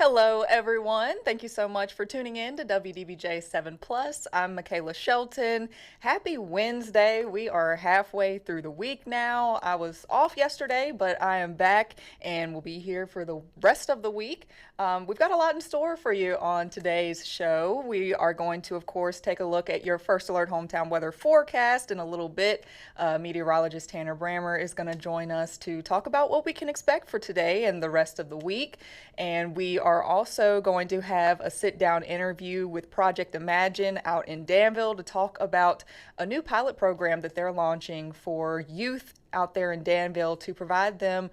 Hello, everyone. Thank you so much for tuning in to WDBJ7 Plus. I'm Michaela Shelton. Happy Wednesday. We are halfway through the week now. I was off yesterday, but I am back and will be here for the rest of the week. We've got a lot in store for you on today's show. We are going to, of course, take a look at your First Alert Hometown weather forecast in a little bit. Meteorologist Tanner Brammer is going to join us to talk about what we can expect for today and the rest of the week. And we are also going to have a sit-down interview with Project Imagine out in Danville to talk about a new pilot program that they're launching for youth out there in Danville to provide them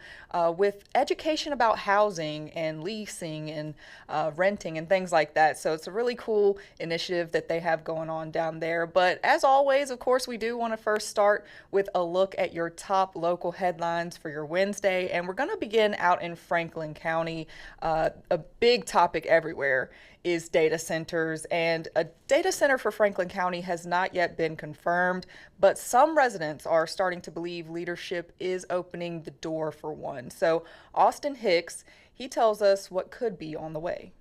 with education about housing and leasing and renting and things like that. So it's a really cool initiative that they have going on down there. But as always, of course, we do want to first start with a look at your top local headlines for your Wednesday. And we're going to begin out in Franklin County. A big topic everywhere is data centers, and a data center for Franklin County has not yet been confirmed, but some residents are starting to believe leadership is opening the door for one. So Austin Hicks, he tells us what could be on the way.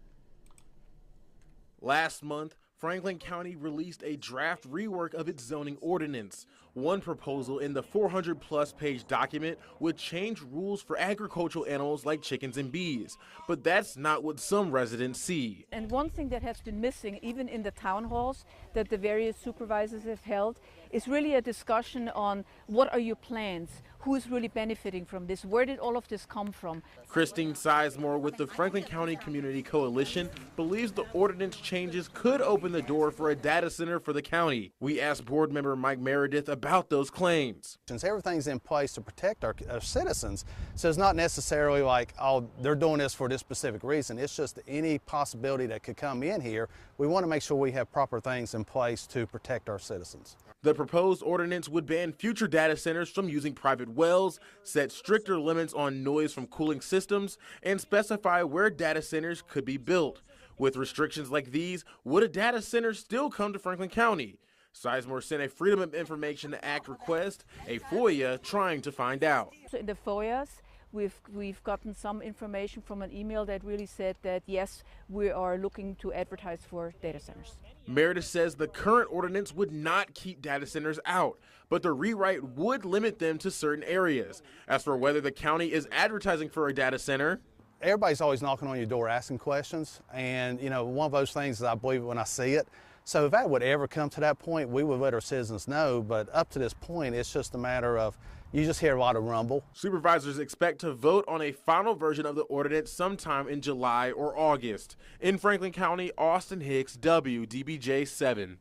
Last month, Franklin County released a draft rework of its zoning ordinance. One proposal in the 400-plus page document would change rules for agricultural animals like chickens and bees. But that's not what some residents see. And one thing that has been missing, even in the town halls that the various supervisors have held, is really a discussion on what are your plans, who is really benefiting from this, where did all of this come from. Christine Sizemore with the Franklin County Community Coalition believes the ordinance changes could open the door for a data center for the county. We asked board member Mike Meredith about those claims. Since everything's in place to protect our citizens, so it's not necessarily like, oh, they're doing this for this specific reason. It's just any possibility that could come in here. We want to make sure we have proper things in place to protect our citizens. The proposed ordinance would ban future data centers from using private wells, set stricter limits on noise from cooling systems, and specify where data centers could be built. With restrictions like these, would a data center still come to Franklin County? Sizemore sent a Freedom of Information Act request, a FOIA, trying to find out. So in the FOIAs, we've gotten some information from an email that really said that, yes, we are looking to advertise for data centers. Meredith says the current ordinance would not keep data centers out, but the rewrite would limit them to certain areas. As for whether the county is advertising for a data center, everybody's always knocking on your door asking questions, and one of those things is I believe it when I see it. So if that would ever come to that point, we would let our citizens know, but up to this point, it's just a matter of you just hear a lot of rumble. Supervisors expect to vote on a final version of the ordinance sometime in July or August. In Franklin County, Austin Hicks, WDBJ7.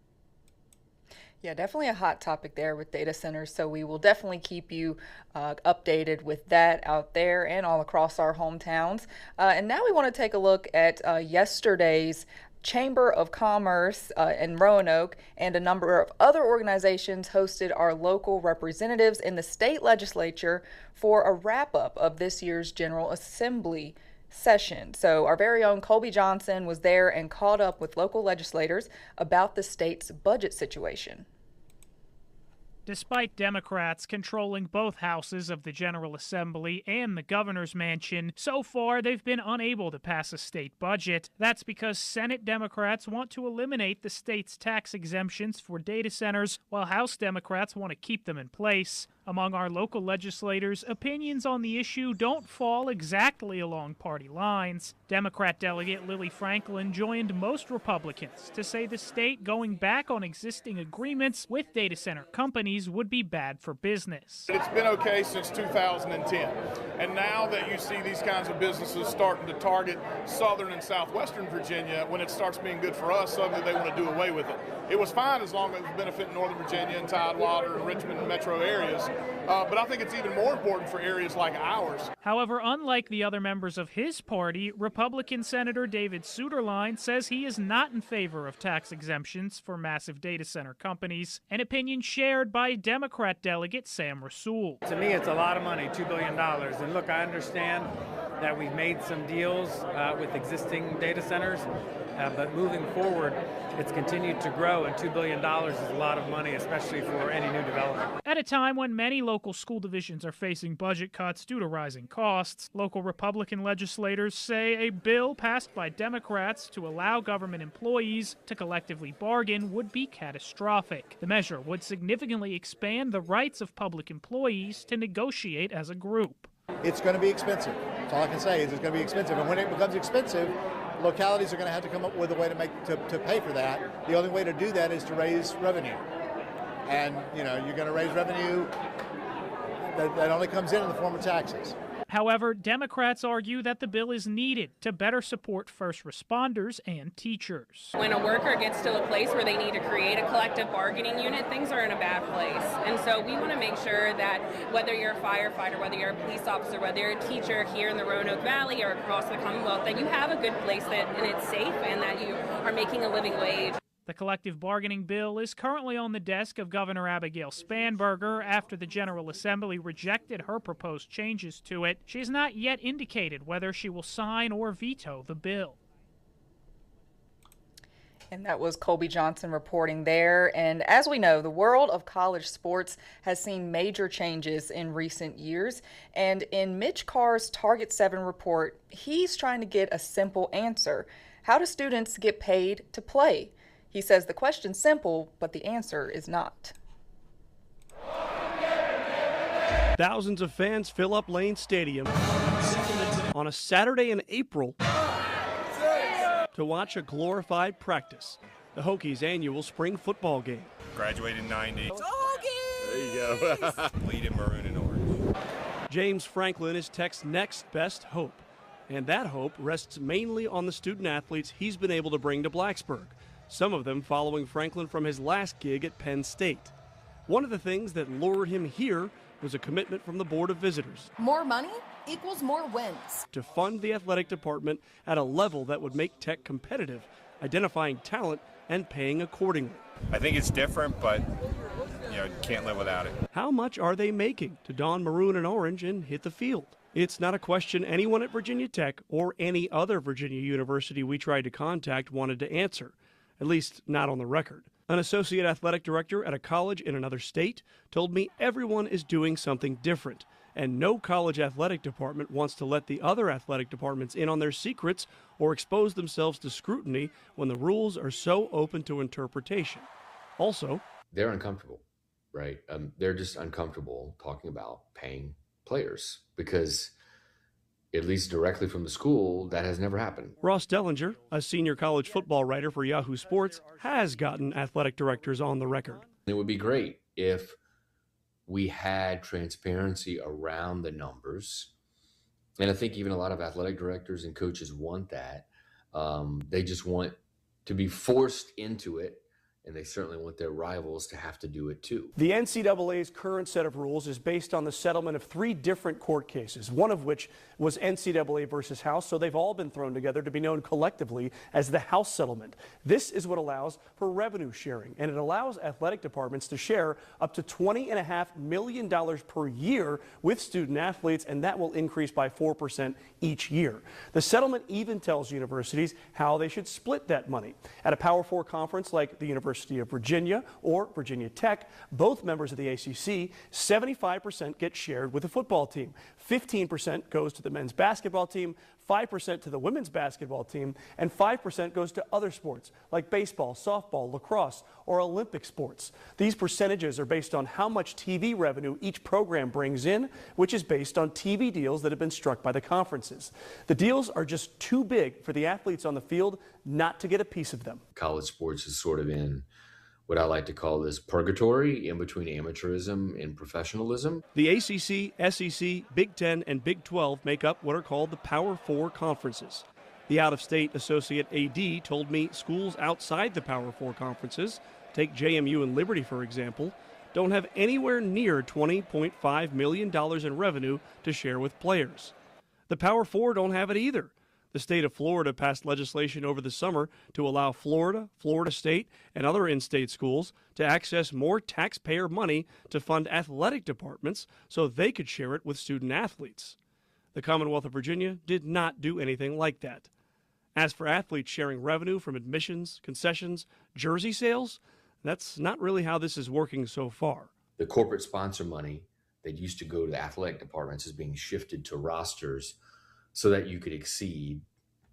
Yeah, definitely a hot topic there with data centers. So we will definitely keep you updated with that out there and all across our hometowns. And now we want to take a look at yesterday's Chamber of Commerce in Roanoke and a number of other organizations hosted our local representatives in the state legislature for a wrap-up of this year's General Assembly session. So our very own Colby Johnson was there and caught up with local legislators about the state's budget situation. Despite Democrats controlling both houses of the General Assembly and the governor's mansion, so far they've been unable to pass a state budget. That's because Senate Democrats want to eliminate the state's tax exemptions for data centers, while House Democrats want to keep them in place. Among our local legislators, opinions on the issue don't fall exactly along party lines. Democrat delegate Lily Franklin joined most Republicans to say the state going back on existing agreements with data center companies would be bad for business. It's been okay since 2010, and now that you see these kinds of businesses starting to target southern and southwestern Virginia, when it starts being good for us, suddenly they want to do away with it. It was fine as long as it was benefiting Northern Virginia and Tidewater and Richmond and metro areas. But I think it's even more important for areas like ours. However, unlike the other members of his party, Republican Senator David Suderline says he is not in favor of tax exemptions for massive data center companies, an opinion shared by Democrat delegate Sam Rasool. To me, it's a lot of money, $2 billion. And look, I understand that we've made some deals with existing data centers, but moving forward, it's continued to grow, and $2 billion is a lot of money, especially for any new development. At a time when many local school divisions are facing budget cuts due to rising costs, local Republican legislators say a bill passed by Democrats to allow government employees to collectively bargain would be catastrophic. The measure would significantly expand the rights of public employees to negotiate as a group. It's going to be expensive. That's all I can say is it's going to be expensive. And when it becomes expensive, localities are going to have to come up with a way to pay for that. The only way to do that is to raise revenue. And, you're going to raise revenue that only comes in the form of taxes. However, Democrats argue that the bill is needed to better support first responders and teachers. When a worker gets to a place where they need to create a collective bargaining unit, things are in a bad place. And so we want to make sure that whether you're a firefighter, whether you're a police officer, whether you're a teacher here in the Roanoke Valley or across the Commonwealth, that you have a good place and it's safe and that you are making a living wage. The collective bargaining bill is currently on the desk of Governor Abigail Spanberger after the General Assembly rejected her proposed changes to it. She has not yet indicated whether she will sign or veto the bill. And that was Colby Johnson reporting there. And as we know, the world of college sports has seen major changes in recent years. And in Mitch Carr's Target 7 report, he's trying to get a simple answer. How do students get paid to play? He says the question's simple, but the answer is not. Thousands of fans fill up Lane Stadium on a Saturday in April to watch a glorified practice, the Hokies' annual spring football game. Graduated in 90. There you go. Bleed in maroon and orange. James Franklin is Tech's next best hope, and that hope rests mainly on the student athletes he's been able to bring to Blacksburg, some of them following Franklin from his last gig at Penn State. One of the things that lured him here was a commitment from the Board of Visitors. More money equals more wins. To fund the athletic department at a level that would make Tech competitive, identifying talent and paying accordingly. I think it's different, but can't live without it. How much are they making to don maroon and orange and hit the field? It's not a question anyone at Virginia Tech or any other Virginia university we tried to contact wanted to answer. At least not on the record. An associate athletic director at a college in another state told me everyone is doing something different, and no college athletic department wants to let the other athletic departments in on their secrets or expose themselves to scrutiny when the rules are so open to interpretation. Also, they're uncomfortable, right? They're just uncomfortable talking about paying players because, at least directly from the school, that has never happened. Ross Dellinger, a senior college football writer for Yahoo Sports, has gotten athletic directors on the record. It would be great if we had transparency around the numbers. And I think even a lot of athletic directors and coaches want that. They just want to be forced into it, and they certainly want their rivals to have to do it too. The NCAA's current set of rules is based on the settlement of 3 different court cases, one of which was NCAA versus House, so they've all been thrown together to be known collectively as the House settlement. This is what allows for revenue sharing, and it allows athletic departments to share up to $20.5 million per year with student athletes, and that will increase by 4% each year. The settlement even tells universities how they should split that money. At a Power 4 conference like the University of Virginia or Virginia Tech, both members of the ACC, 75% get shared with the football team. 15% goes to the men's basketball team, 5% to the women's basketball team, and 5% goes to other sports like baseball, softball, lacrosse, or Olympic sports. These percentages are based on how much TV revenue each program brings in, which is based on TV deals that have been struck by the conferences. The deals are just too big for the athletes on the field not to get a piece of them. College sports is sort of in what I like to call this purgatory in between amateurism and professionalism. The ACC, SEC, Big Ten, and Big 12 make up what are called the Power 4 conferences. The out-of-state associate AD told me schools outside the Power 4 conferences, take JMU and Liberty for example, don't have anywhere near $20.5 million in revenue to share with players. The Power 4 don't have it either. The state of Florida passed legislation over the summer to allow Florida, Florida State, and other in-state schools to access more taxpayer money to fund athletic departments so they could share it with student athletes. The Commonwealth of Virginia did not do anything like that. As for athletes sharing revenue from admissions, concessions, jersey sales, that's not really how this is working so far. The corporate sponsor money that used to go to the athletic departments is being shifted to rosters so that you could exceed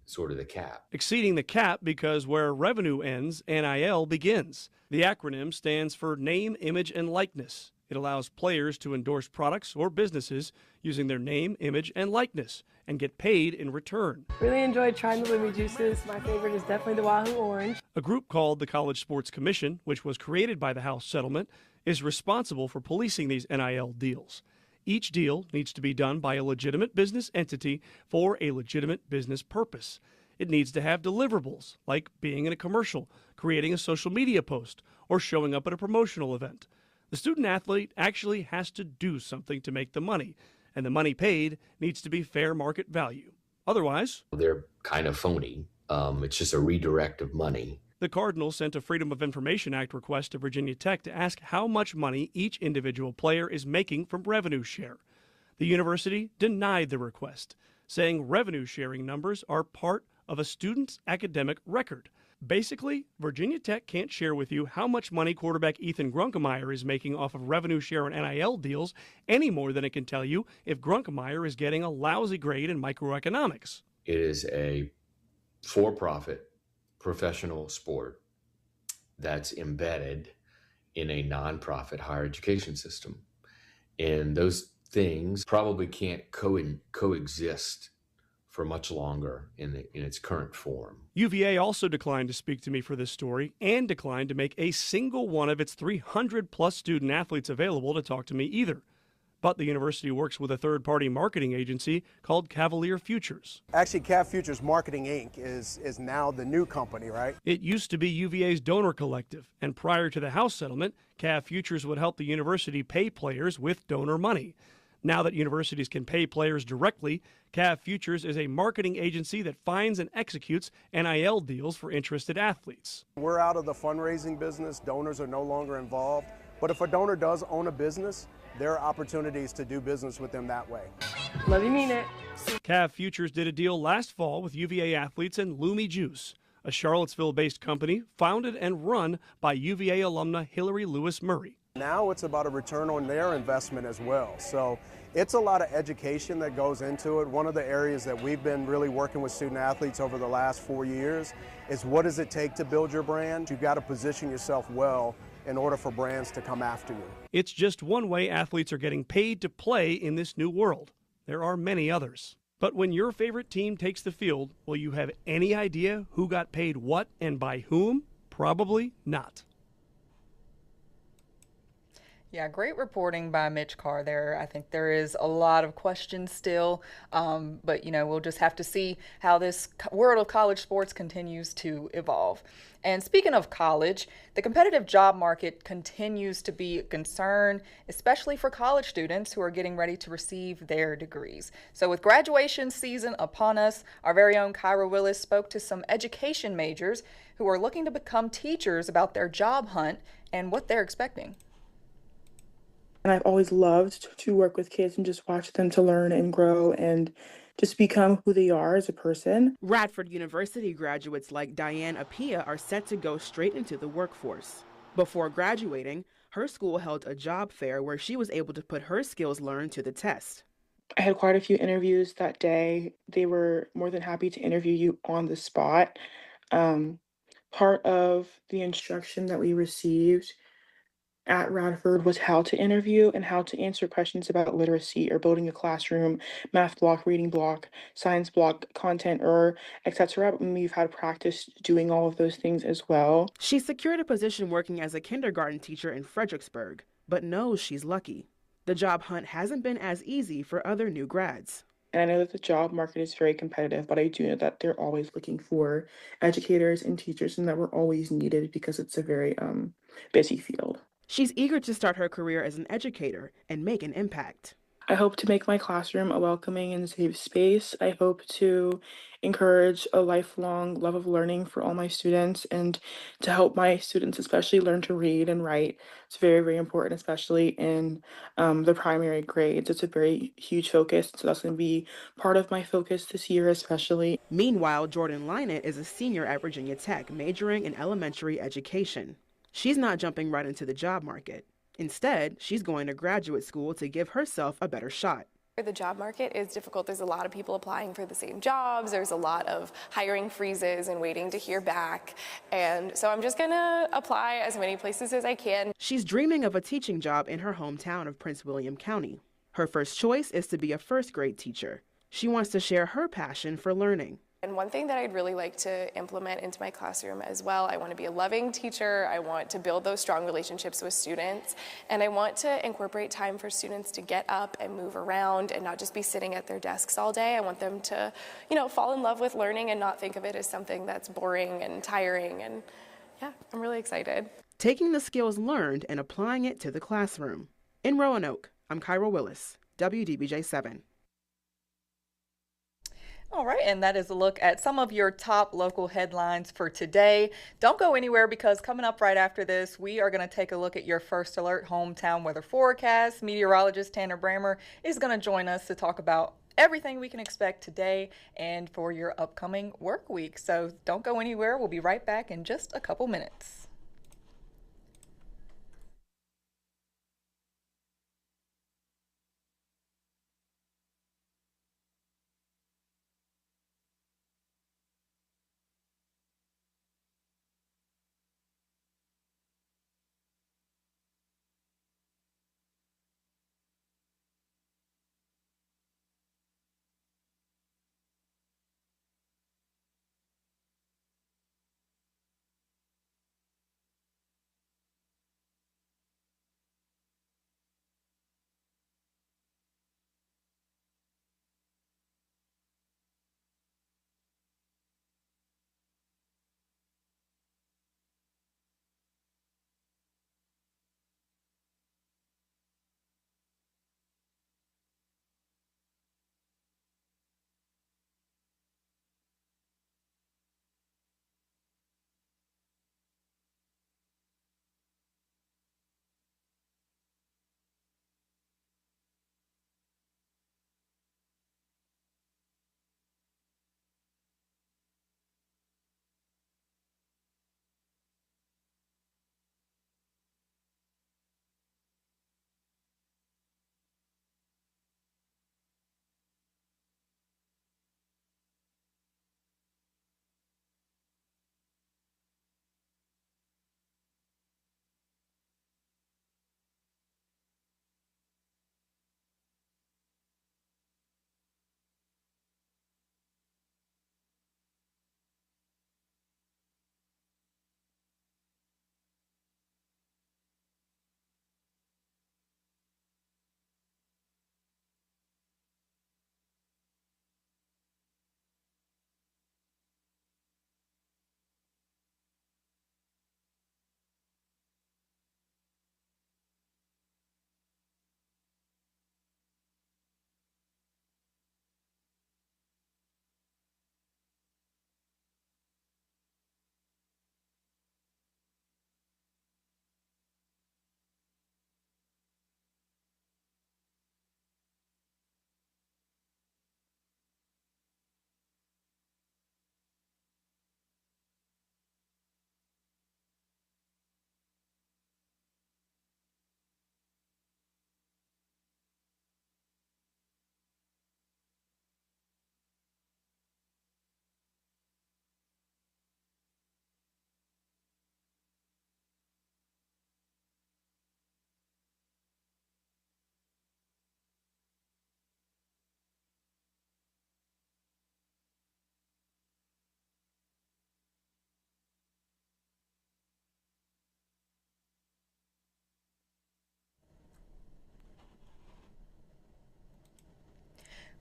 sort of the cap. Exceeding the cap because where revenue ends, NIL begins. The acronym stands for Name, Image, and Likeness. It allows players to endorse products or businesses using their name, image, and likeness and get paid in return. Really enjoyed trying the Lumi juices. My favorite is definitely the Wahoo Orange. A group called the College Sports Commission, which was created by the House settlement, is responsible for policing these NIL deals. Each deal needs to be done by a legitimate business entity for a legitimate business purpose. It needs to have deliverables, like being in a commercial, creating a social media post, or showing up at a promotional event. The student athlete actually has to do something to make the money, and the money paid needs to be fair market value. Otherwise, they're kind of phony. It's just a redirect of money. The Cardinals sent a Freedom of Information Act request to Virginia Tech to ask how much money each individual player is making from revenue share. The university denied the request, saying revenue sharing numbers are part of a student's academic record. Basically, Virginia Tech can't share with you how much money quarterback Ethan Grunkemeyer is making off of revenue share and NIL deals any more than it can tell you if Grunkemeyer is getting a lousy grade in microeconomics. It is a for-profit professional sport that's embedded in a nonprofit higher education system. And those things probably can't coexist for much longer in its current form. UVA also declined to speak to me for this story and declined to make a single one of its 300-plus student athletes available to talk to me either. But the university works with a third-party marketing agency called Cavalier Futures. Actually, Cav Futures Marketing, Inc. is now the new company, right? It used to be UVA's donor collective, and prior to the House settlement, Cav Futures would help the university pay players with donor money. Now that universities can pay players directly, Cav Futures is a marketing agency that finds and executes NIL deals for interested athletes. We're out of the fundraising business. Donors are no longer involved. But if a donor does own a business, there are opportunities to do business with them that way. Love you, mean it. Cav Futures did a deal last fall with UVA athletes and Lumi Juice, a Charlottesville-based company founded and run by UVA alumna Hillary Lewis Murray. Now it's about a return on their investment as well. So it's a lot of education that goes into it. One of the areas that we've been really working with student athletes over the last 4 years is what does it take to build your brand? You've got to position yourself well in order for brands to come after you. It's just one way athletes are getting paid to play in this new world. There are many others. But when your favorite team takes the field, will you have any idea who got paid what and by whom? Probably not. Yeah, great reporting by Mitch Carr there. I think there is a lot of questions still, but we'll just have to see how this world of college sports continues to evolve. And speaking of college, the competitive job market continues to be a concern, especially for college students who are getting ready to receive their degrees. So with graduation season upon us, our very own Kyra Willis spoke to some education majors who are looking to become teachers about their job hunt and what they're expecting. And I've always loved to work with kids and just watch them to learn and grow and just become who they are as a person. Radford University graduates like Diane Apia are set to go straight into the workforce. Before graduating, her school held a job fair where she was able to put her skills learned to the test. I had quite a few interviews that day. They were more than happy to interview you on the spot. Part of the instruction that we received at Radford was how to interview and how to answer questions about literacy or building a classroom, math block, reading block, science block, content, or etc. And we've had practice doing all of those things as well. She secured a position working as a kindergarten teacher in Fredericksburg, but knows she's lucky. The job hunt hasn't been as easy for other new grads. And I know that the job market is very competitive, but I do know that they're always looking for educators and teachers and that we're always needed because it's a very busy field. She's eager to start her career as an educator and make an impact. I hope to make my classroom a welcoming and safe space. I hope to encourage a lifelong love of learning for all my students and to help my students especially learn to read and write. It's very, very important, especially in the primary grades. It's a very huge focus, so that's going to be part of my focus this year, especially. Meanwhile, Jordan Lynett is a senior at Virginia Tech, majoring in elementary education. She's not jumping right into the job market. Instead, she's going to graduate school to give herself a better shot. The job market is difficult. There's a lot of people applying for the same jobs. There's a lot of hiring freezes and waiting to hear back. And so I'm just going to apply as many places as I can. She's dreaming of a teaching job in her hometown of Prince William County. Her first choice is to be a first grade teacher. She wants to share her passion for learning. And one thing that I'd really like to implement into my classroom as well, I want to be a loving teacher. I want to build those strong relationships with students. And I want to incorporate time for students to get up and move around and not just be sitting at their desks all day. I want them to, fall in love with learning and not think of it as something that's boring and tiring. And yeah, I'm really excited. Taking the skills learned and applying it to the classroom. In Roanoke, I'm Kyra Willis, WDBJ7. All right, and that is a look at some of your top local headlines for today. Don't go anywhere because coming up right after this, we are going to take a look at your First Alert hometown weather forecast. Meteorologist Tanner Brammer is going to join us to talk about everything we can expect today and for your upcoming work week. So don't go anywhere. We'll be right back in just a couple minutes.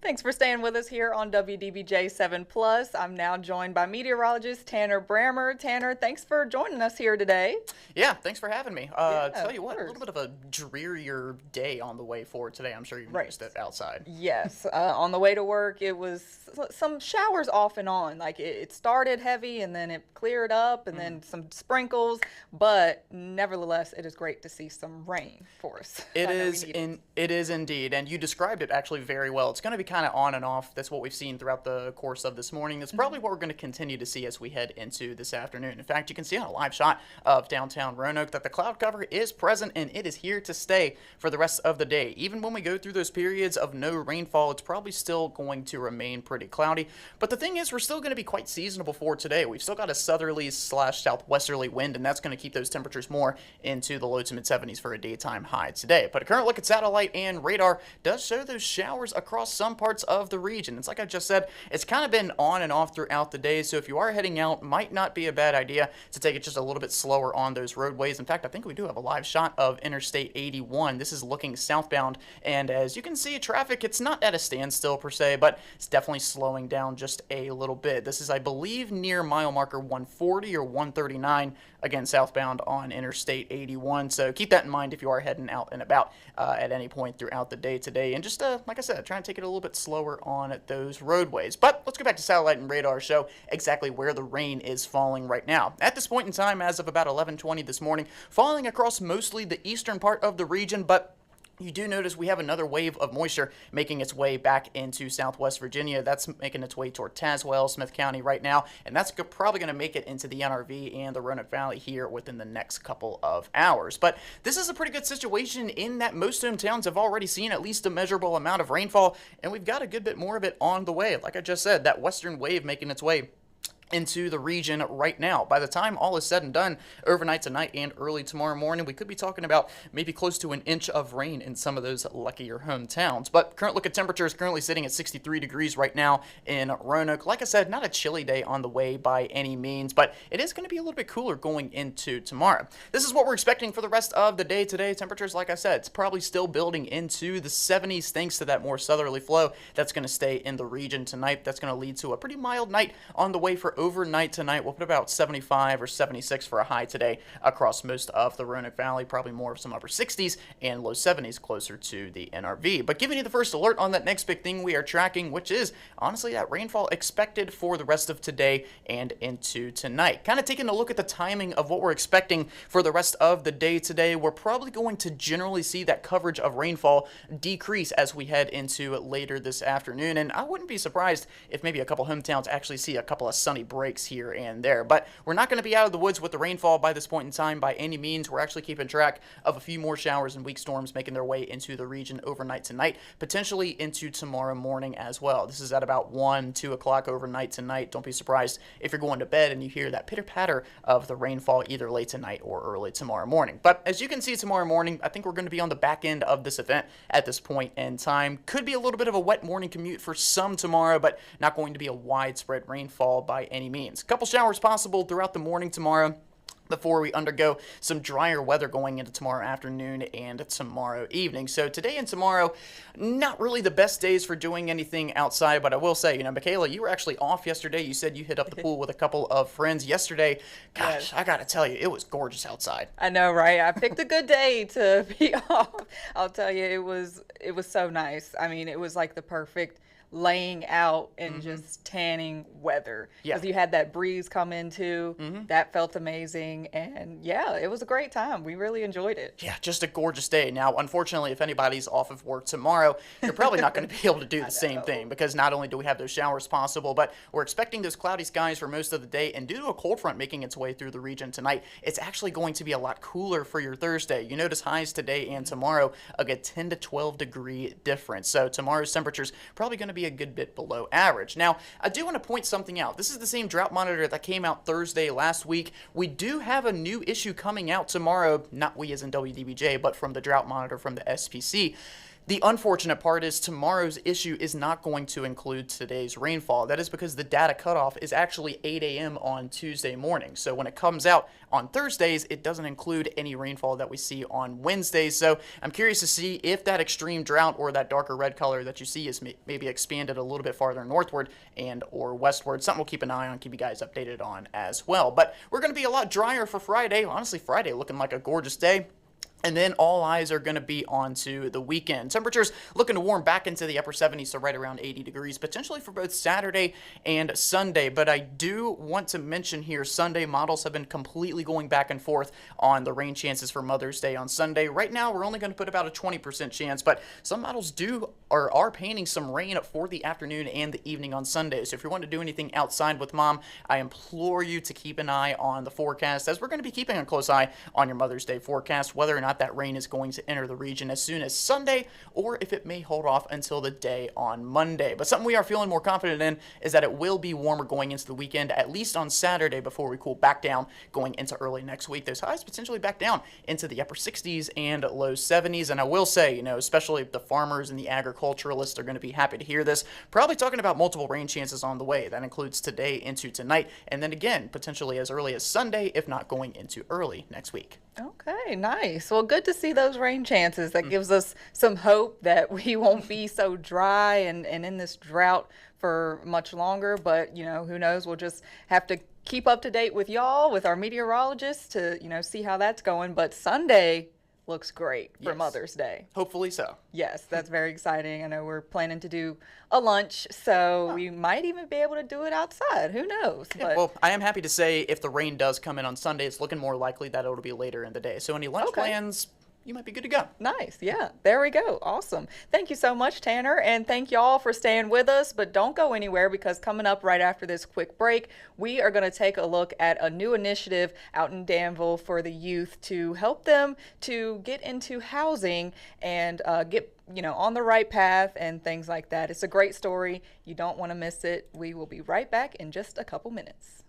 Thanks for staying with us here on WDBJ7 Plus. I'm now joined by meteorologist Tanner Brammer. Tanner, thanks for joining us here today. Yeah, thanks for having me. Tell you what, a little bit of a drearier day on the way forward today. I'm sure you've noticed it outside. Yes, on the way to work, it was some showers off and on. Like it started heavy and then it cleared up and then some sprinkles, but nevertheless, it is great to see some rain for us. It is indeed, and you described it actually very well. It's going to be kind of on and off. That's what we've seen throughout the course of this morning. That's probably what we're going to continue to see as we head into this afternoon. In fact, you can see on a live shot of downtown Roanoke that the cloud cover is present and it is here to stay for the rest of the day. Even when we go through those periods of no rainfall, it's probably still going to remain pretty cloudy. But the thing is, we're still going to be quite seasonable for today. We've still got a southerly/southwesterly wind, and that's going to keep those temperatures more into the low to mid 70s for a daytime high today. But a current look at satellite and radar does show those showers across some parts of the region. It's like I just said, it's kind of been on and off throughout the day, so if you are heading out, might not be a bad idea to take it just a little bit slower on those roadways. In fact, I think we do have a live shot of Interstate 81. This is looking southbound, and as you can see, traffic, it's not at a standstill per se, but it's definitely slowing down just a little bit. This is, I believe, near mile marker 140 or 139, again, southbound on Interstate 81, so keep that in mind if you are heading out and about at any point throughout the day today, and just, like I said, try and take it a little bit slower on those roadways. But let's go back to satellite and radar, show exactly where the rain is falling right now. At this point in time, as of about 11:20 this morning, falling across mostly the eastern part of the region, but you do notice we have another wave of moisture making its way back into southwest Virginia. That's making its way toward Tazewell, Smith County right now, and that's probably going to make it into the NRV and the Roanoke Valley here within the next couple of hours. But this is a pretty good situation in that most hometowns have already seen at least a measurable amount of rainfall, and we've got a good bit more of it on the way. Like I just said, that western wave making its way into the region right now. By the time all is said and done, overnight tonight and early tomorrow morning, we could be talking about maybe close to an inch of rain in some of those luckier hometowns. But current look at temperatures currently sitting at 63 degrees right now in Roanoke. Like I said, not a chilly day on the way by any means, but it is going to be a little bit cooler going into tomorrow. This is what we're expecting for the rest of the day today. Temperatures, like I said, it's probably still building into the 70s thanks to that more southerly flow that's going to stay in the region tonight. That's going to lead to a pretty mild night on the way for overnight tonight. We'll put about 75 or 76 for a high today across most of the Roanoke Valley, probably more of some upper 60s and low 70s closer to the NRV. But giving you the first alert on that next big thing we are tracking, which is honestly that rainfall expected for the rest of today and into tonight. Kind of taking a look at the timing of what we're expecting for the rest of the day today, we're probably going to generally see that coverage of rainfall decrease as we head into later this afternoon. And I wouldn't be surprised if maybe a couple hometowns actually see a couple of sunny breaks here and there. But we're not going to be out of the woods with the rainfall by this point in time by any means. We're actually keeping track of a few more showers and weak storms making their way into the region overnight tonight, potentially into tomorrow morning as well. This is at about 1, 2 o'clock overnight tonight. Don't be surprised if you're going to bed and you hear that pitter-patter of the rainfall either late tonight or early tomorrow morning. But as you can see tomorrow morning, I think we're going to be on the back end of this event at this point in time. Could be a little bit of a wet morning commute for some tomorrow, but not going to be a widespread rainfall by any means. A couple showers possible throughout the morning tomorrow before we undergo some drier weather going into tomorrow afternoon and tomorrow evening. So today and tomorrow, not really the best days for doing anything outside, but I will say, Michaela, you were actually off yesterday. You said you hit up the pool with a couple of friends yesterday. Gosh, I got to tell you, it was gorgeous outside. I know, right? I picked a good day to be off. I'll tell you, it was so nice. I mean, it was like the perfect laying out and just tanning weather, because you had that breeze come into that felt amazing, and yeah, it was a great time. We really enjoyed it. Yeah, just a gorgeous day. Now unfortunately, if anybody's off of work tomorrow, you're probably not going to be able to do the same thing, because not only do we have those showers possible, but we're expecting those cloudy skies for most of the day, and due to a cold front making its way through the region tonight, it's actually going to be a lot cooler for your Thursday. You notice highs today and tomorrow a good 10 to 12 degree difference, so tomorrow's temperatures probably going to be a good bit below average. Now, I do want to point something out. This is the same drought monitor that came out Thursday last week. We do have a new issue coming out tomorrow, not we as in WDBJ, but from the drought monitor from the SPC. The unfortunate part is tomorrow's issue is not going to include today's rainfall. That is because the data cutoff is actually 8 a.m. on Tuesday morning. So when it comes out on Thursdays, it doesn't include any rainfall that we see on Wednesdays. So I'm curious to see if that extreme drought or that darker red color that you see is maybe expanded a little bit farther northward and or westward. Something we'll keep an eye on, keep you guys updated on as well. But we're going to be a lot drier for Friday. Honestly, Friday looking like a gorgeous day. And then all eyes are going to be onto the weekend. Temperatures looking to warm back into the upper 70s, so right around 80 degrees, potentially for both Saturday and Sunday. But I do want to mention here, Sunday models have been completely going back and forth on the rain chances for Mother's Day on Sunday. Right now, we're only going to put about a 20% chance, but some models are painting some rain for the afternoon and the evening on Sunday. So if you want to do anything outside with Mom, I implore you to keep an eye on the forecast, as we're going to be keeping a close eye on your Mother's Day forecast, whether or not that rain is going to enter the region as soon as Sunday, or if it may hold off until the day on Monday. But something we are feeling more confident in is that it will be warmer going into the weekend, at least on Saturday, before we cool back down going into early next week. Those highs potentially back down into the upper 60s and low 70s. And I will say, especially the farmers and the agriculturalists are going to be happy to hear this. Probably talking about multiple rain chances on the way. That includes today into tonight, and then again, potentially as early as Sunday, if not going into early next week. Okay, nice. Well, good to see those rain chances. That gives us some hope that we won't be so dry and in this drought for much longer. But, who knows? We'll just have to keep up to date with y'all, with our meteorologists to, see how that's going. But Sunday looks great for Mother's Day. Hopefully so. Yes, that's very exciting. I know we're planning to do a lunch, so we might even be able to do it outside. Who knows? Yeah, well, I am happy to say if the rain does come in on Sunday, it's looking more likely that it'll be later in the day. So any lunch plans, you might be good to go. Nice. Yeah, there we go. Awesome. Thank you so much, Tanner. And thank y'all for staying with us. But don't go anywhere, because coming up right after this quick break, we are going to take a look at a new initiative out in Danville for the youth to help them to get into housing and get on the right path and things like that. It's a great story. You don't want to miss it. We will be right back in just a couple minutes.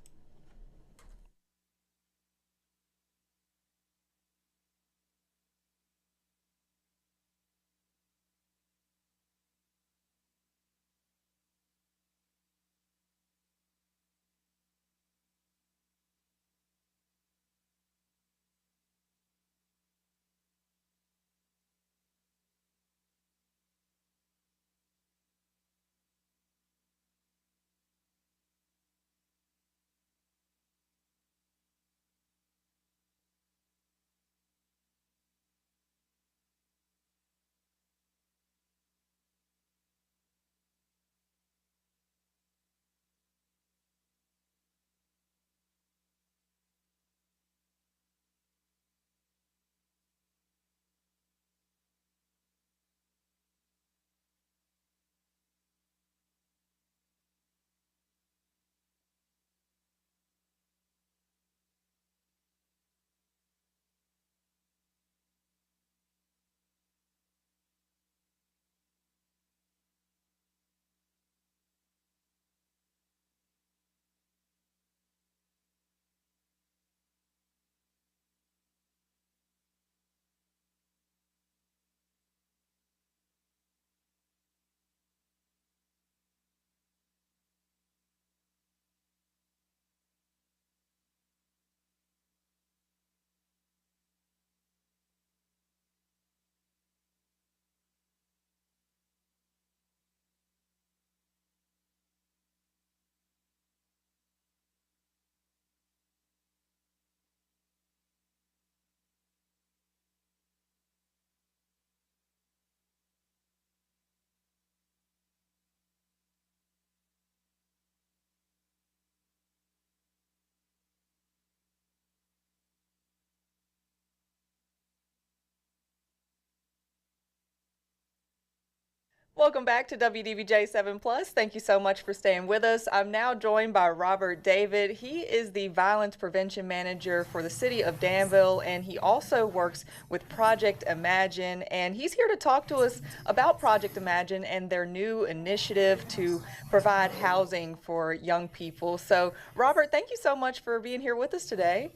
Welcome back to WDBJ7 Plus. Thank you so much for staying with us. I'm now joined by Robert David. He is the Violence Prevention Manager for the City of Danville, and he also works with Project Imagine. And he's here to talk to us about Project Imagine and their new initiative to provide housing for young people. So, Robert, thank you so much for being here with us today.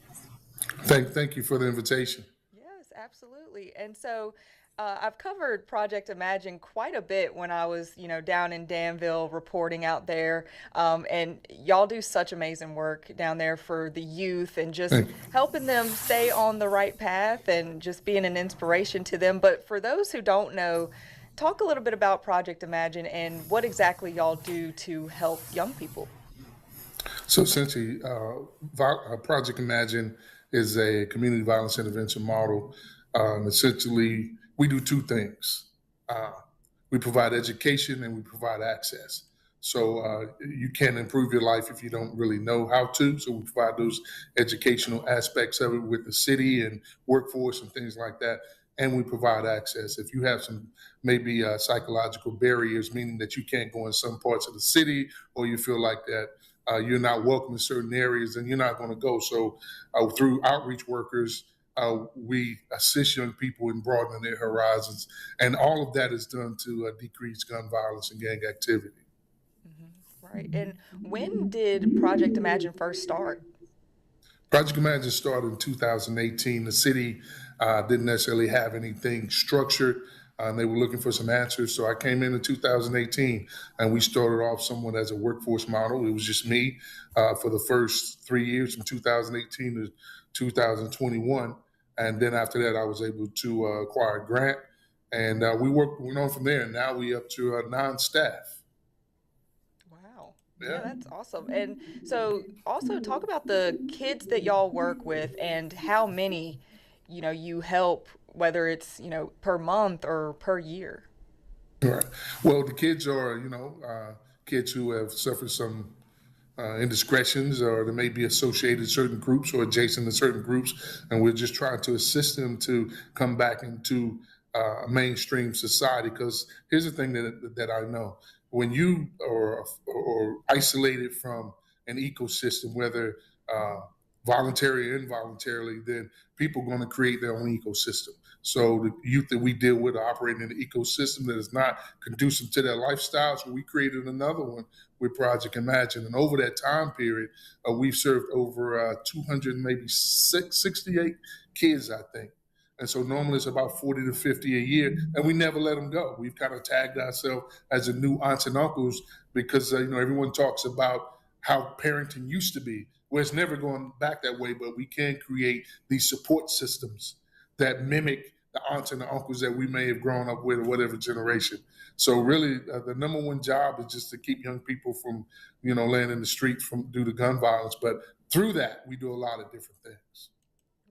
Thank you for the invitation. Yes, absolutely. And so, I've covered Project Imagine quite a bit when I was, down in Danville reporting out there. And y'all do such amazing work down there for the youth and just helping them stay on the right path and just being an inspiration to them. But for those who don't know, talk a little bit about Project Imagine and what exactly y'all do to help young people. So essentially, Project Imagine is a community violence intervention model. Essentially, we do two things. We provide education and we provide access. So you can't improve your life if you don't really know how to. So we provide those educational aspects of it with the city and workforce and things like that. And we provide access. If you have some maybe psychological barriers, meaning that you can't go in some parts of the city, or you feel like that you're not welcome in certain areas, then you're not going to go. So through outreach workers, we assist young people in broadening their horizons. And all of that is done to decrease gun violence and gang activity. Right. And when did Project Imagine first start? Project Imagine started in 2018. The city didn't necessarily have anything structured. They were looking for some answers. So I came in 2018 and we started off somewhat as a workforce model. It was just me for the first 3 years from 2018 to 2021. And then after that, I was able to acquire a grant. And went on from there. And now we up to 9 staff. Yeah, that's awesome. And so also talk about the kids that y'all work with and how many, you help, whether it's, per month or per year. Right. Well, the kids are, kids who have suffered some indiscretions, or they may be associated with certain groups or adjacent to certain groups. And we're just trying to assist them to come back into mainstream society. Because here's the thing that I know. When you are isolated from an ecosystem, whether voluntary or involuntarily, then people are going to create their own ecosystem. So the youth that we deal with are operating in an ecosystem that is not conducive to their lifestyle. So we created another one with Project Imagine. And over that time period, we've served over 268 kids, I think. And so normally it's about 40 to 50 a year, and we never let them go. We've kind of tagged ourselves as a new aunts and uncles because, everyone talks about how parenting used to be. Well, it's never going back that way, but we can create these support systems that mimic the aunts and the uncles that we may have grown up with or whatever generation. So really, the number one job is just to keep young people from, laying in the street due to gun violence. But through that, we do a lot of different things.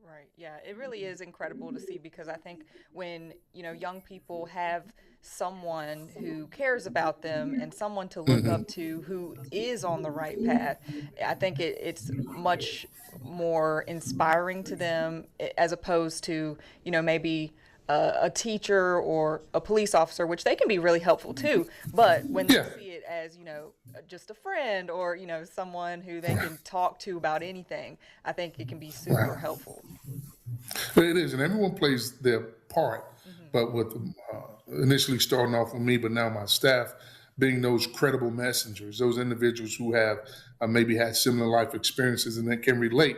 Right. Yeah, it really is incredible to see because I think when, young people have someone who cares about them and someone to look up to who is on the right path, I think it's much more inspiring to them as opposed to, maybe a teacher or a police officer, which they can be really helpful too. But when they see it as, just a friend or, someone who they can talk to about anything, I think it can be super helpful. It is, and everyone plays their part. But with initially starting off with me, but now my staff being those credible messengers, those individuals who have maybe had similar life experiences and that can relate,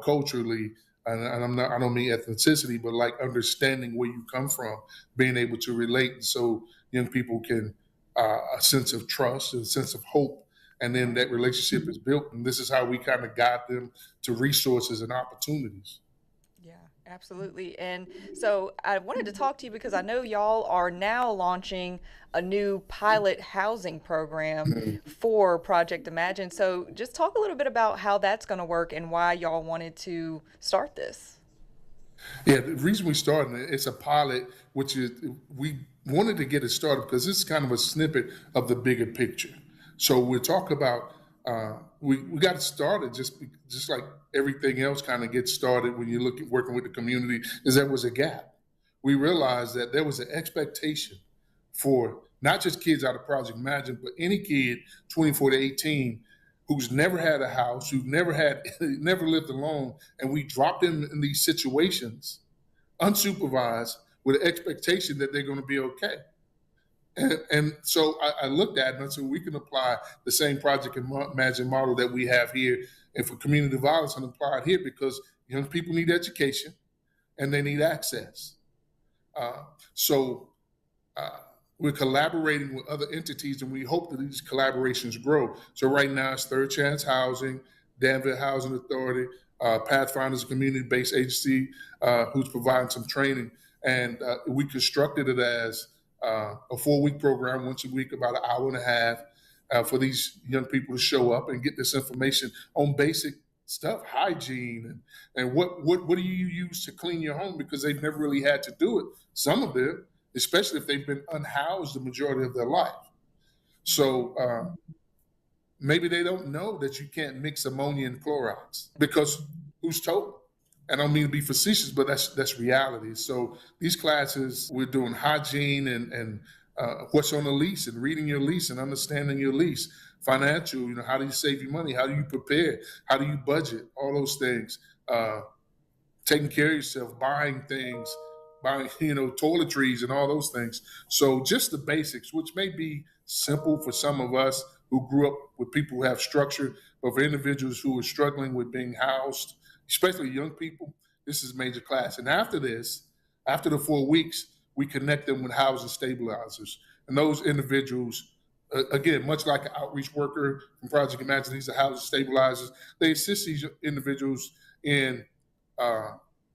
culturally. And I don't mean ethnicity, but like understanding where you come from, being able to relate, so young people can a sense of trust, a sense of hope, and then that relationship is built. And this is how we kind of guide them to resources and opportunities. Absolutely. And so I wanted to talk to you because I know y'all are now launching a new pilot housing program for Project Imagine. So just talk a little bit about how that's going to work and why y'all wanted to start this. Yeah, the reason we started it's a pilot, which is we wanted to get it started because this is kind of a snippet of the bigger picture. So we'll talk about we got it started just like everything else kind of gets started when you look at working with the community, is there was a gap. We realized that there was an expectation for not just kids out of Project Imagine, but any kid 24 to 18 who's never had a house, who's never lived alone, and we drop them in these situations unsupervised with the expectation that they're going to be okay. And so I looked at it and I said, we can apply the same Project Imagine model that we have here and for community violence and apply it here because young people need education and they need access. So we're collaborating with other entities, and we hope that these collaborations grow. So right now it's Third Chance Housing, Danville Housing Authority, Pathfinders, a community-based agency who's providing some training. And we constructed it as a 4-week program, once a week, about an hour and a half, for these young people to show up and get this information on basic stuff, hygiene, and what do you use to clean your home, because they've never really had to do it. Some of them, especially if they've been unhoused the majority of their life. So maybe they don't know that you can't mix ammonia and Clorox, because who's told? I don't mean to be facetious, but that's reality. So these classes, we're doing hygiene and what's on the lease, and reading your lease and understanding your lease. Financial, how do you save your money? How do you prepare? How do you budget? All those things. Taking care of yourself, buying things, buying, toiletries and all those things. So just the basics, which may be simple for some of us who grew up with people who have structure, but for individuals who are struggling with being housed, especially young people, this is major class. And after this, after the 4 weeks, we connect them with housing stabilizers. And those individuals, again, much like an outreach worker from Project Imagine, these are housing stabilizers. They assist these individuals in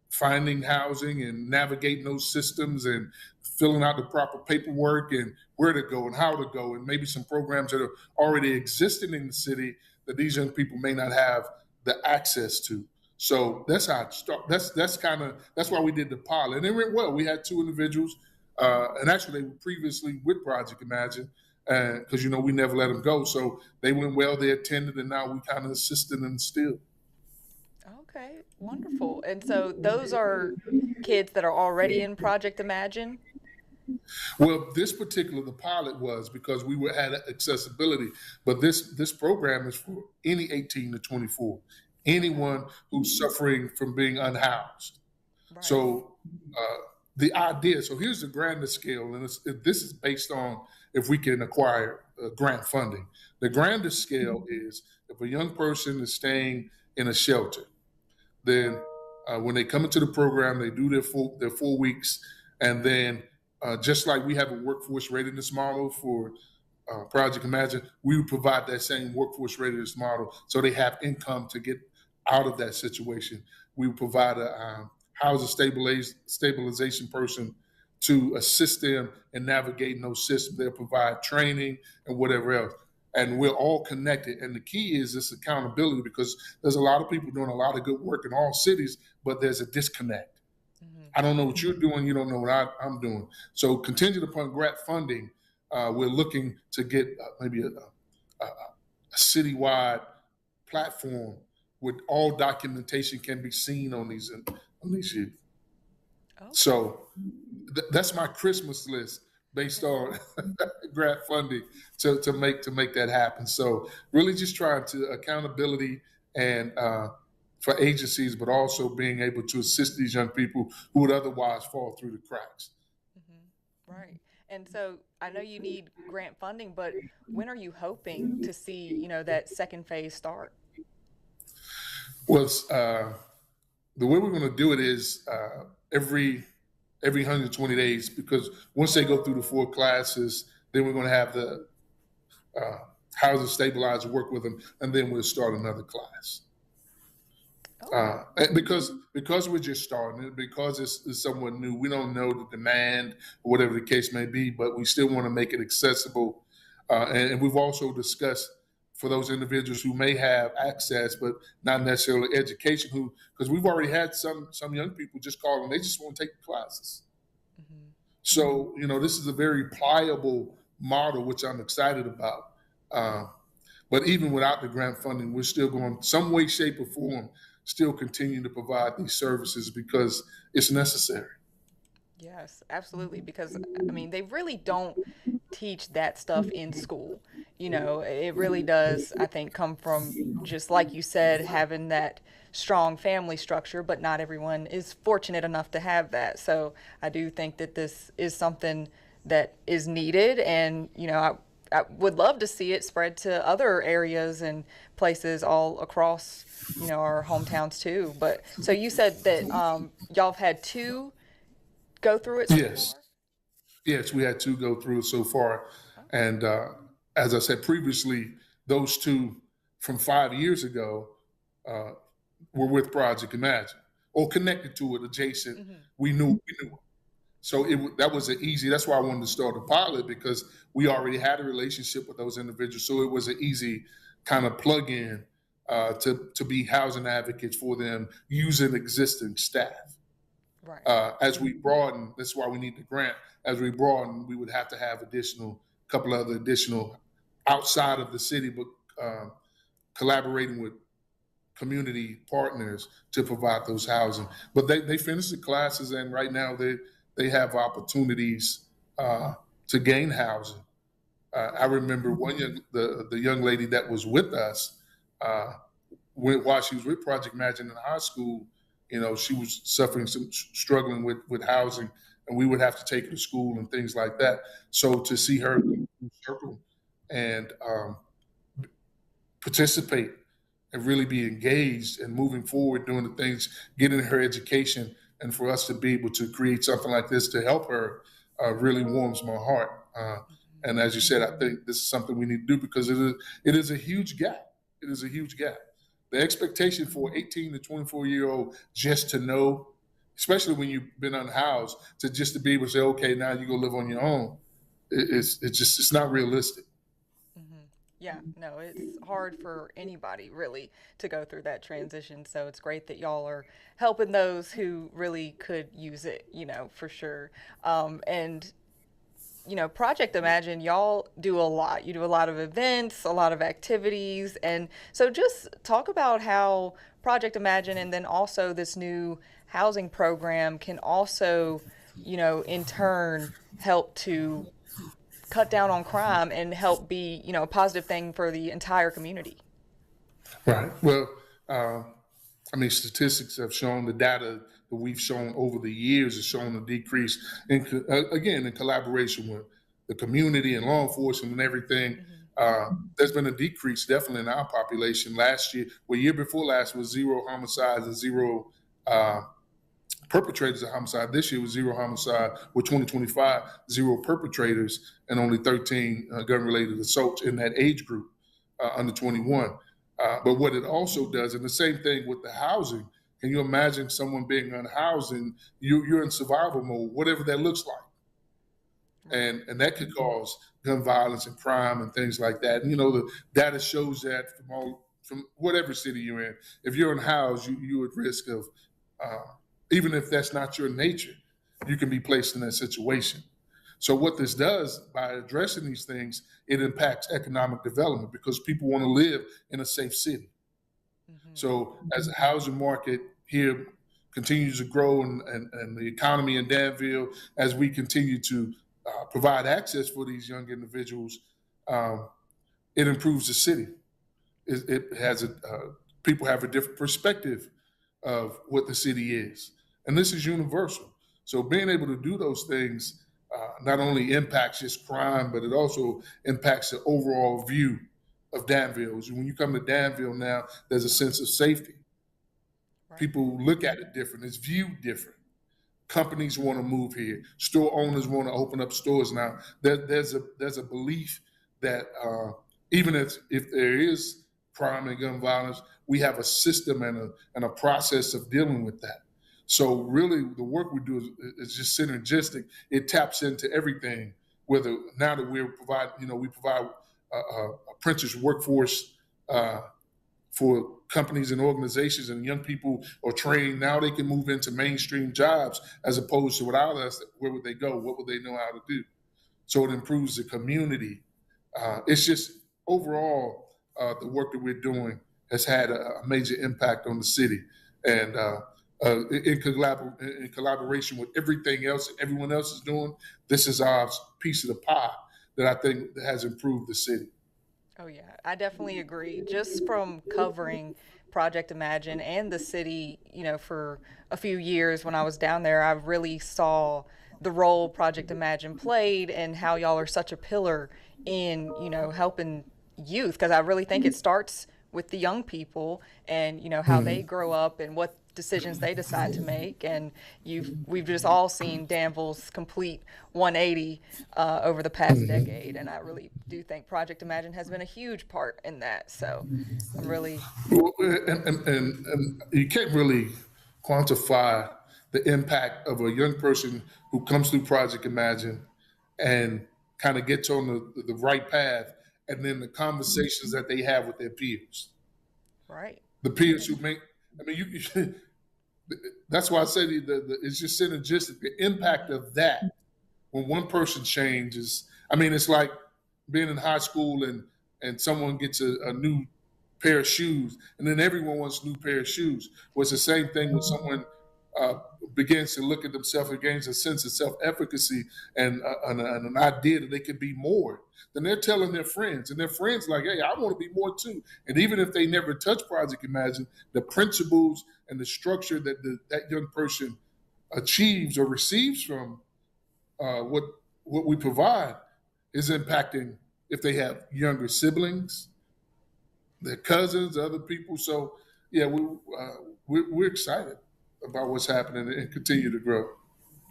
finding housing and navigating those systems and filling out the proper paperwork and where to go and how to go, and maybe some programs that are already existing in the city that these young people may not have the access to. So that's how it started. That's why we did the pilot, and it went well. We had 2 individuals, and actually they were previously with Project Imagine, because we never let them go. So they went well. They attended, and now we kind of assisted them still. Okay, wonderful. And so those are kids that are already in Project Imagine? Well, the pilot was because we had accessibility, but this program is for any 18 to 24, anyone who's suffering from being unhoused. Right. So the idea, so here's the grander scale, and this is based on if we can acquire grant funding. The grander scale is if a young person is staying in a shelter, then when they come into the program, they do their 4 weeks, and then just like we have a workforce readiness model for Project Imagine, we would provide that same workforce readiness model so they have income to get out of that situation. We would provide a housing stabilization person to assist them in navigating those systems. They'll provide training and whatever else. And we're all connected. And the key is this accountability, because there's a lot of people doing a lot of good work in all cities, but there's a disconnect. I don't know what you're doing. You don't know what I'm doing. So contingent upon grant funding, we're looking to get maybe a citywide platform where all documentation can be seen on these youth. Okay. So that's my Christmas list based on grant funding to make that happen. So really just trying to accountability and for agencies, but also being able to assist these young people who would otherwise fall through the cracks. Mm-hmm. Right. And so I know you need grant funding, but when are you hoping to see, that second phase start? Well, the way we're going to do it is every 120 days, because once they go through the 4 classes, then we're going to have the housing stabilizer work with them, and then we'll start another class. Because we're just starting it, because it's somewhat new, we don't know the demand or whatever the case may be, but we still want to make it accessible. And we've also discussed for those individuals who may have access, but not necessarily education, because we've already had some young people just call and they just want to take the classes. Mm-hmm. So, this is a very pliable model, which I'm excited about. But even without the grant funding, we're still going some way, shape, or form, still continue to provide these services because it's necessary. Yes, absolutely. Because, they really don't teach that stuff in school. It really does, I think, come from, just like you said, having that strong family structure, but not everyone is fortunate enough to have that. So I do think that this is something that is needed, and, I would love to see it spread to other areas and places all across, our hometowns too. But so you said that y'all have had 2 go through it so Yes. far? Yes, we had two go through it so far. And as I said previously, those two from 5 years ago uh, were with Project Imagine or connected to it, adjacent. We knew it. So that was an easy. That's why I wanted to start a pilot, because we already had a relationship with those individuals. So it was an easy kind of plug in to be housing advocates for them using existing staff. Right. As we broaden, that's why we need the grant. As we broaden, we would have to have couple other additional outside of the city, but collaborating with community partners to provide those housing. But they finished the classes, and right now they have opportunities to gain housing. I remember the young lady that was with us while she was with Project Imagine in high school. She was struggling with housing, and we would have to take her to school and things like that. So to see her circle and participate and really be engaged and moving forward, doing the things, getting her education, and for us to be able to create something like this to help her really warms my heart. And as you said, I think this is something we need to do because it is a huge gap. It is a huge gap. The expectation for 18 to 24-year-old just to know, especially when you've been unhoused, to be able to say, okay, now you go live on your own, it's not realistic. Yeah, no, it's hard for anybody really to go through that transition. So it's great that y'all are helping those who really could use it, for sure. And Project Imagine, y'all do a lot. You do a lot of events, a lot of activities. And so just talk about how Project Imagine and then also this new housing program can also, in turn help to cut down on crime and help be, a positive thing for the entire community. Right. Well, statistics have shown, the data that we've shown over the years has shown a decrease in collaboration with the community and law enforcement and everything. There's been a decrease definitely in our population. Year before last was 0 homicides and 0 perpetrators of homicide. This year was 0 homicide, with 2025, 0 perpetrators and only 13 gun-related assaults in that age group under 21. But what it also does, and the same thing with the housing, can you imagine someone being unhoused and you're in survival mode, whatever that looks like? And that could cause gun violence and crime and things like that. And, the data shows that from whatever city you're in, if you're unhoused, you're at risk of, even if that's not your nature, you can be placed in that situation. So what this does, by addressing these things, it impacts economic development because people want to live in a safe city. So as the housing market here continues to grow and the economy in Danville, as we continue to provide access for these young individuals, it improves the city. It has people have a different perspective of what the city is. And this is universal. So being able to do those things not only impacts just crime, but it also impacts the overall view of Danville. When you come to Danville now, there's a sense of safety. Right. People look at it different. It's viewed different. Companies want to move here. Store owners want to open up stores now. There's a belief that even if there is crime and gun violence, we have a system and a process of dealing with that. So really, the work we do is just synergistic. It taps into everything. Whether now that we provide apprentice workforce for companies and organizations, and young people are trained, now they can move into mainstream jobs as opposed to without us. Where would they go? What would they know how to do? So it improves the community. It's just overall the work that we're doing has had a major impact on the city, and in collaboration with everything else that everyone else is doing, this is our piece of the pie that I think has improved the city. Oh yeah, I definitely agree. Just from covering Project Imagine and the city, for a few years when I was down there, I really saw the role Project Imagine played and how y'all are such a pillar in, helping youth, because I really think it starts with the young people and, how they grow up and what decisions they decide to make. And we've just all seen Danville's complete 180 over the past decade, and I really do think Project Imagine has been a huge part in that. So I'm really and you can't really quantify the impact of a young person who comes through Project Imagine and kind of gets on the right path, and then the conversations that they have with their peers. right. The peers who make, I mean, that's why I say it's just synergistic. The impact of that when one person changes, I mean, it's like being in high school and someone gets a new pair of shoes, and then everyone wants a new pair of shoes. Well, it's the same thing when someone begins to look at themselves and gains a sense of self-efficacy and an idea that they can be more. Then they're telling their friends, and their friends like, "Hey, I want to be more too." And even if they never touch Project Imagine, the principles and the structure that that young person achieves or receives from what we provide is impacting if they have younger siblings, their cousins, other people. So yeah, we're excited about what's happening and continue to grow.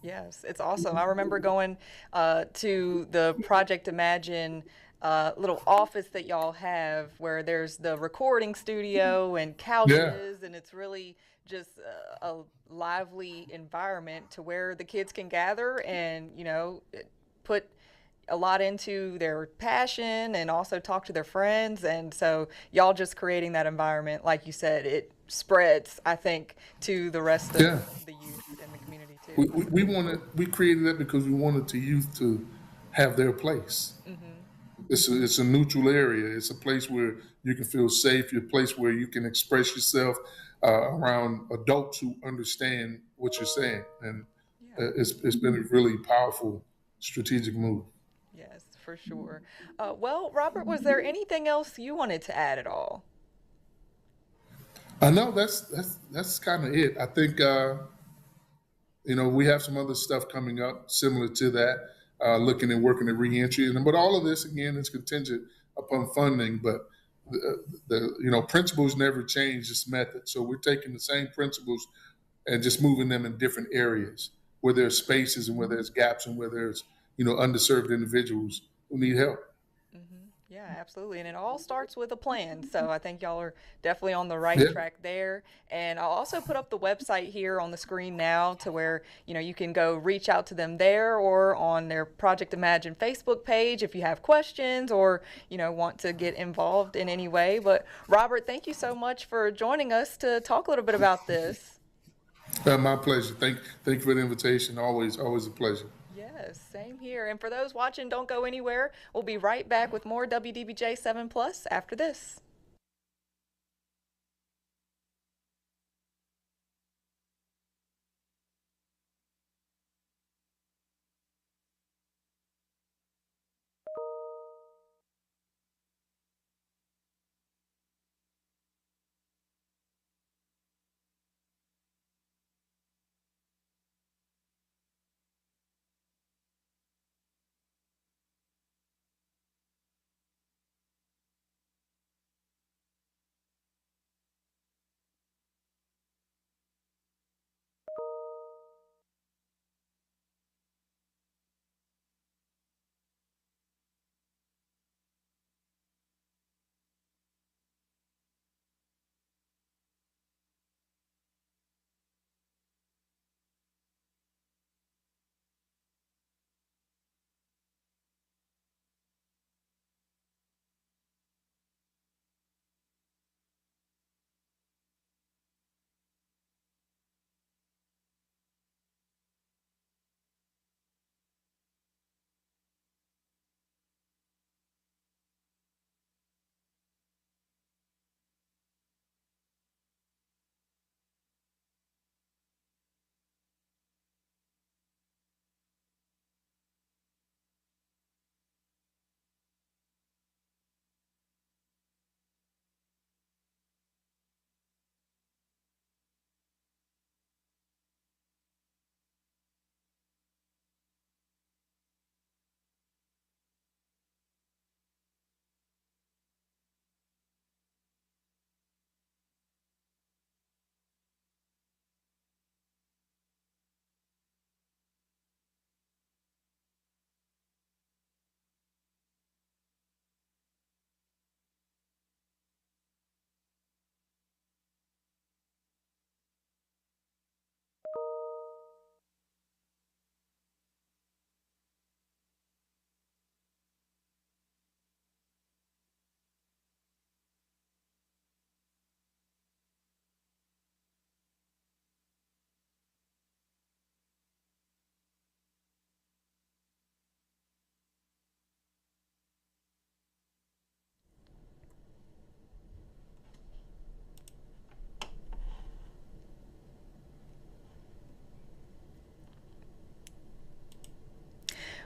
Yes, it's awesome. I remember going to the Project Imagine little office that y'all have where there's the recording studio and Yeah. couches, and it's really just a lively environment to where the kids can gather and, put a lot into their passion and also talk to their friends. And so y'all just creating that environment, like you said, it spreads, I think, to the rest of Yeah. the youth in the community too. We created that because we wanted the youth to have their place. It's a neutral area. It's a place where you can feel safe. You're a place where you can express yourself around adults who understand what you're saying, and it's been a really powerful strategic move. Yes, for sure. Well, Robert, was there anything else you wanted to add at all? I know that's kind of it. I think we have some other stuff coming up similar to that, looking and working at reentry, but all of this again is contingent upon funding. But the principles never change. This method, so we're taking the same principles and just moving them in different areas where there's spaces and where there's gaps and where there's underserved individuals who need help. Yeah, absolutely. And it all starts with a plan. So I think y'all are definitely on the right Yeah. track there. And I'll also put up the website here on the screen now to where, you can go reach out to them there or on their Project Imagine Facebook page if you have questions or, want to get involved in any way. But Robert, thank you so much for joining us to talk a little bit about this. My pleasure. Thank you for the invitation. Always a pleasure. Yes, same here. And for those watching, don't go anywhere. We'll be right back with more WDBJ7 Plus after this.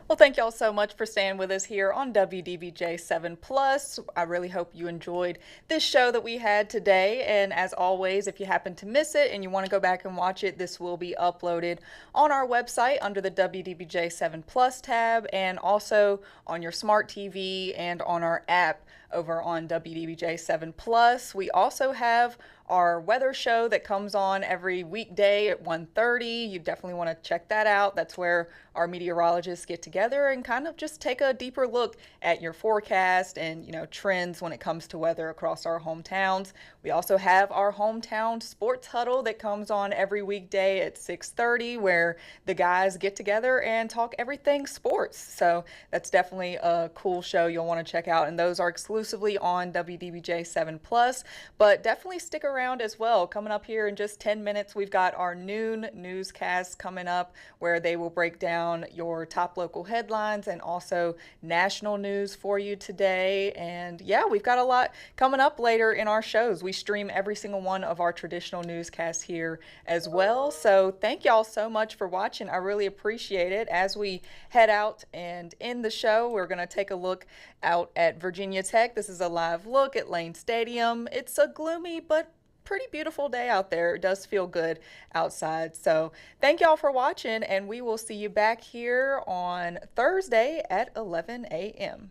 Well, thank y'all so much for staying with us here on WDBJ7 Plus. I really hope you enjoyed this show that we had today. And as always, if you happen to miss it and you want to go back and watch it, this will be uploaded on our website under the WDBJ7 Plus tab, and also on your smart TV and on our app over on WDBJ7 Plus. We also have our weather show that comes on every weekday at 1:30. You definitely want to check that out. That's where our meteorologists get together and kind of just take a deeper look at your forecast and, trends when it comes to weather across our hometowns. We also have our hometown sports huddle that comes on every weekday at 6:30, where the guys get together and talk everything sports. So that's definitely a cool show you'll want to check out, and those are exclusively on WDBJ7 Plus. But definitely stick around as well. Coming up here in just 10 minutes, we've got our noon newscast coming up, where they will break down your top local headlines and also national news for you today. And yeah, we've got a lot coming up later in our shows. We stream every single one of our traditional newscasts here as well. So thank y'all so much for watching. I really appreciate it. As we head out and end the show, we're going to take a look out at Virginia Tech. This is a live look at Lane Stadium. It's a gloomy but pretty beautiful day out there. It does feel good outside. So thank y'all for watching, and we will see you back here on Thursday at 11 a.m.